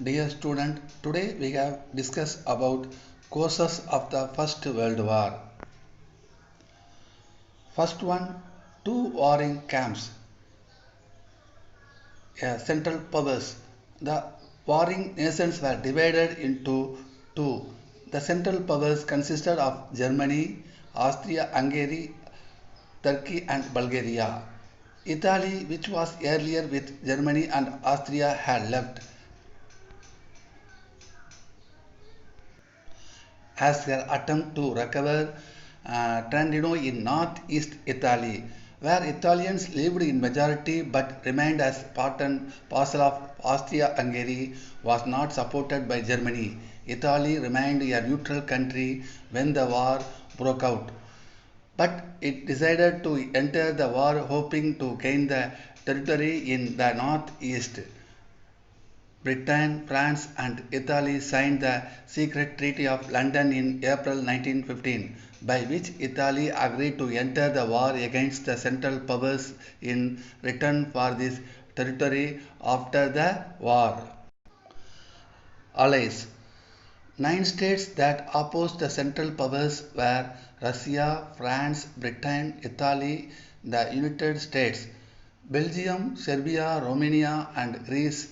Dear student, today we have discussed about causes of the First World War. First one, two warring camps, central powers. The warring nations were divided into two. The central powers consisted of Germany, Austria-Hungary, Turkey and Bulgaria. Italy, which was earlier with Germany and Austria, had left as their attempt to recover Trentino in northeast Italy, where Italians lived in majority but remained as part and parcel of Austria-Hungary, was not supported by Germany. Italy remained a neutral country when the war broke out, but it decided to enter the war hoping to gain the territory in the northeast. Britain, France and Italy signed the secret Treaty of London in April 1915, by which Italy agreed to enter the war against the Central Powers in return for this territory after the war. Allies. Nine states that opposed the Central Powers were Russia, France, Britain, Italy, the United States, Belgium, Serbia, Romania and Greece.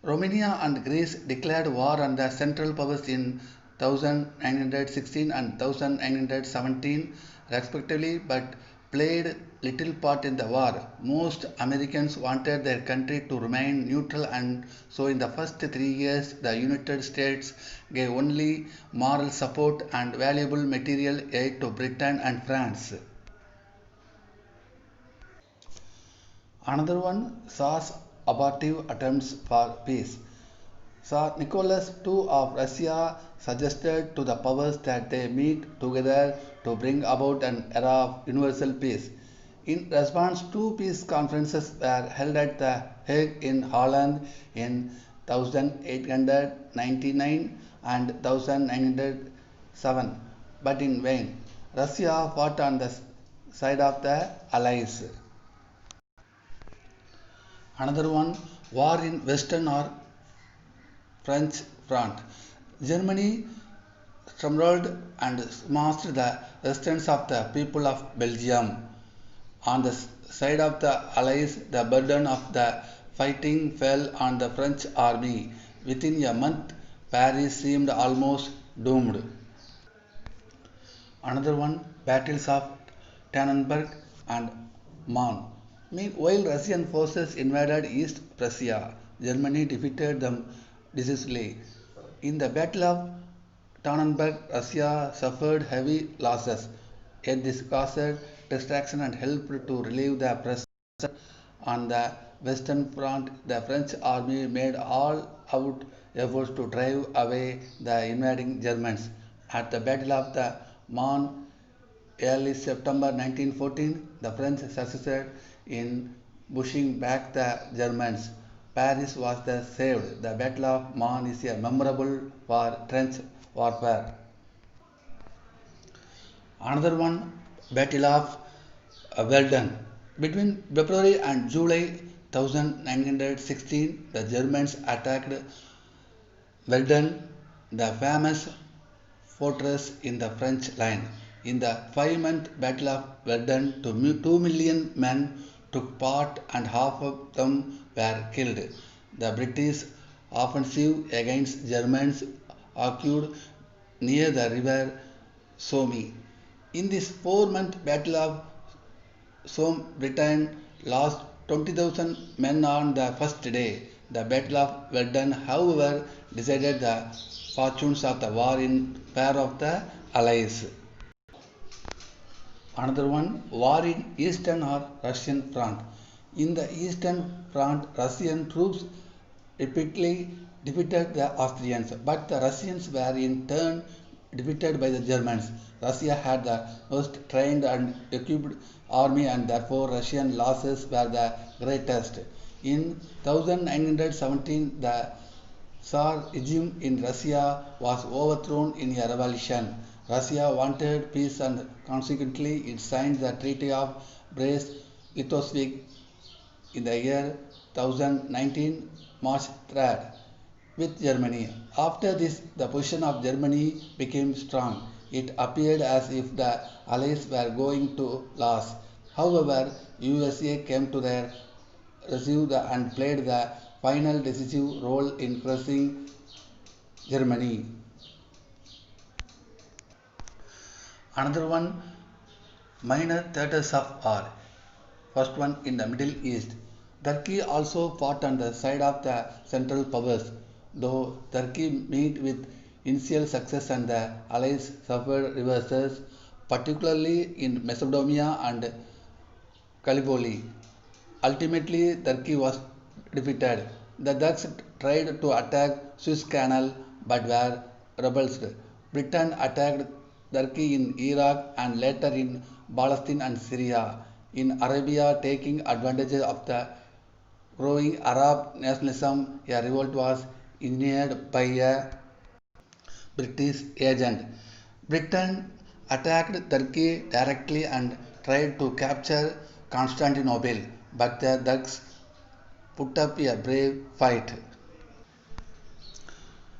Romania and Greece declared war on the Central Powers in 1916 and 1917 respectively, but played little part in the war. Most Americans wanted their country to remain neutral, and so in the first 3 years the United States gave only moral support and valuable material aid to Britain and France. Another one, Tsar's abortive attempts for peace. Tsar Nicholas II of Russia suggested to the powers that they meet together to bring about an era of universal peace. In response, two peace conferences were held at The Hague in Holland in 1899 and 1907, but in vain. Russia fought on the side of the Allies. Another one, war in Western or French front. Germany strumbled and smashed the resistance of the people of Belgium. On the side of the Allies, the burden of the fighting fell on the French army. Within a month, Paris seemed almost doomed. Another one, battles of Tannenberg and Marne. Meanwhile, Russian forces invaded East Prussia. Germany defeated them decisively. In the Battle of Tannenberg, Russia suffered heavy losses, yet this caused distraction and helped to relieve the pressure on the Western Front. The French army made all-out efforts to drive away the invading Germans. At the Battle of the Marne, early September 1914, the French succeeded in pushing back the Germans. Paris was thus saved. The Battle of Marne is a memorable for trench warfare. Another one, Battle of Verdun. Between February and July 1916, the Germans attacked Verdun, the famous fortress in the French line. In the 5-month Battle of Verdun, 2 million men took part and half of them were killed. The British offensive against Germans occurred near the river Somme. In this 4-month Battle of Somme, Britain lost 20,000 men on the first day. The Battle of Verdun, however, decided the fortunes of the war in favor of the Allies. Another one, war in Eastern or Russian front. In the Eastern front, Russian troops repeatedly defeated the Austrians, but the Russians were in turn defeated by the Germans. Russia had the most trained and equipped army, and therefore Russian losses were the greatest. In 1917, the Tsar regime in Russia was overthrown in a revolution. Russia wanted peace and consequently it signed the Treaty of Brest-Litovsk in the year 2019, March 3rd. with Germany. After this, the position of Germany became strong. It appeared as if the Allies were going to lose. However, USA came to their rescue and played the final decisive role in crushing Germany. Another one, minor theatres of war. First one in the Middle East. Turkey also fought on the side of the Central Powers, though Turkey met with initial success and the Allies suffered reverses, particularly in Macedonia and Gallipoli. Ultimately, Turkey was defeated. The Turks tried to attack Suez Canal but were repulsed. Britain attacked Turkey in Iraq and later in Palestine and Syria. In Arabia, taking advantage of the growing Arab nationalism, a revolt was engineered by a British agent. Britain attacked Turkey directly and tried to capture Constantinople, but the Turks put up a brave fight.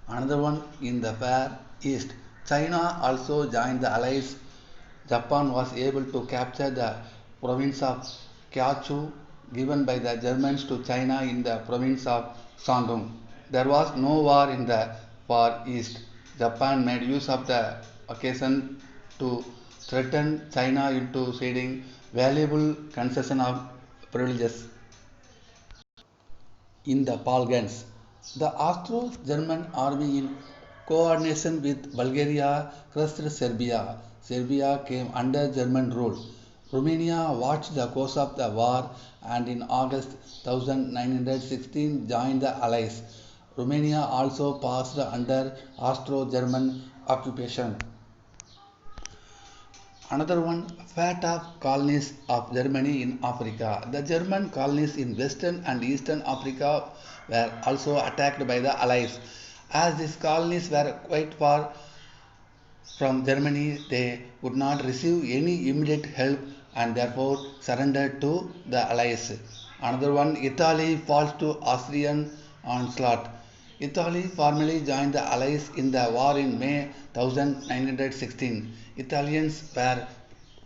Another one in the Far East. China also joined the Allies. Japan was able to capture the province of Kyushu given by the Germans to China in the province of Shandong. There was no war in the Far East. Japan made use of the occasion to threaten China into ceding valuable concession of privileges. In the Balkans. The Austro-German army in coordination with Bulgaria crushed Serbia. Serbia came under German rule. Romania watched the course of the war and in August 1916 joined the Allies. Romania also passed under Austro-German occupation. Another one, fate of colonies of Germany in Africa. The German colonies in Western and Eastern Africa were also attacked by the Allies. As these colonies were quite far from Germany, they would not receive any immediate help and therefore surrendered to the Allies. Another one, Italy falls to Austrian onslaught. Italy formally joined the Allies in the war in May 1916. Italians were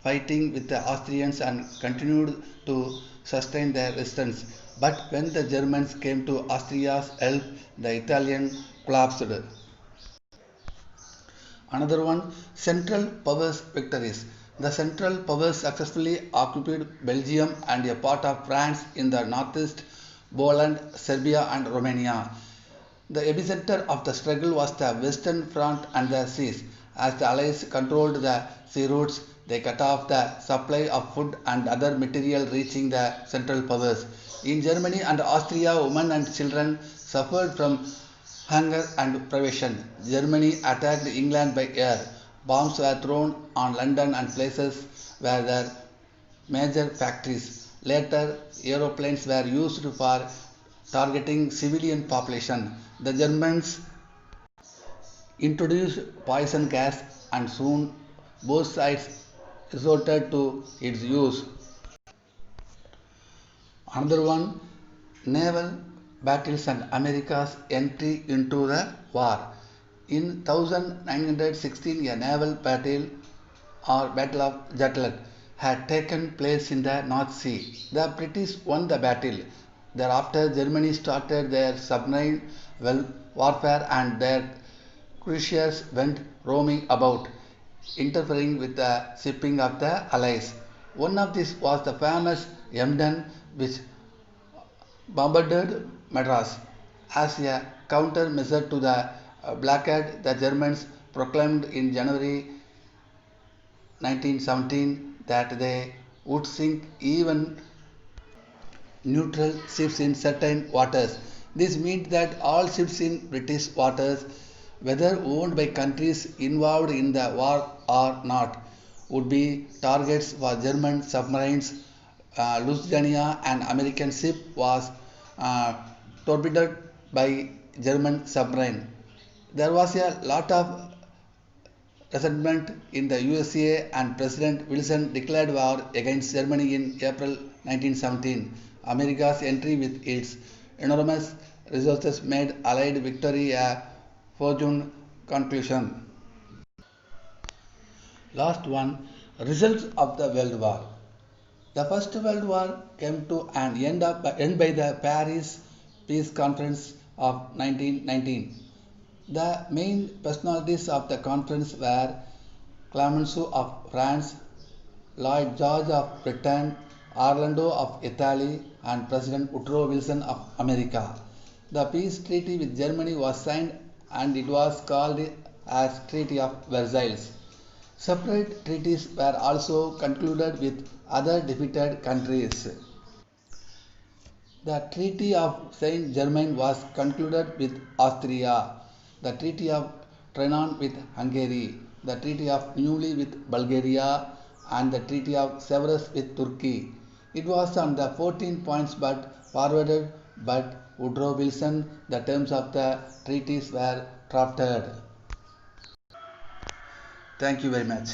fighting with the Austrians and continued to sustain their resistance. But when the Germans came to Austria's help, the Italian collapsed. Another one, Central Powers victories. The Central Powers successfully occupied Belgium and a part of France in the northeast, Poland, Serbia and Romania. The epicenter of the struggle was the Western Front and the seas. As the Allies controlled the sea routes, they cut off the supply of food and other material reaching the Central Powers. In Germany and Austria, women and children suffered from hunger and privation. Germany attacked England by air. Bombs were thrown on London and places where there were major factories. Later, aeroplanes were used for targeting civilian population. The Germans introduced poison gas and soon both sides resorted to its use. Another one, naval battles and America's entry into the war. In 1916, a naval battle or Battle of Jutland had taken place in the North Sea. The British won the battle. Thereafter, Germany started their submarine warfare and their cruisers went roaming about, interfering with the shipping of the Allies. One of these was the famous Emden, which bombarded Madras. As a countermeasure to the blockade, the Germans proclaimed in January 1917 that they would sink even neutral ships in certain waters. This meant that all ships in British waters, whether owned by countries involved in the war or not, would be targets for German submarines. Lusitania, an American ship, was torpedoed by German submarine. There was a lot of resentment in the USA and President Wilson declared war against Germany in April 1917. America's entry with its enormous resources made Allied victory a foregone conclusion. Last one, results of the World War. The First World War came to an end by the Paris Peace Conference of 1919. The main personalities of the conference were Clemenceau of France, Lloyd George of Britain, Orlando of Italy, and President Woodrow Wilson of America. The peace treaty with Germany was signed and it was called as Treaty of Versailles. Separate treaties were also concluded with other defeated countries. The Treaty of Saint Germain was concluded with Austria, the Treaty of Trianon with Hungary, the Treaty of Neuilly with Bulgaria, and the Treaty of Sevres with Turkey. It was on the 14 points but forwarded by Woodrow Wilson. The terms of the treaties were drafted. Thank you very much.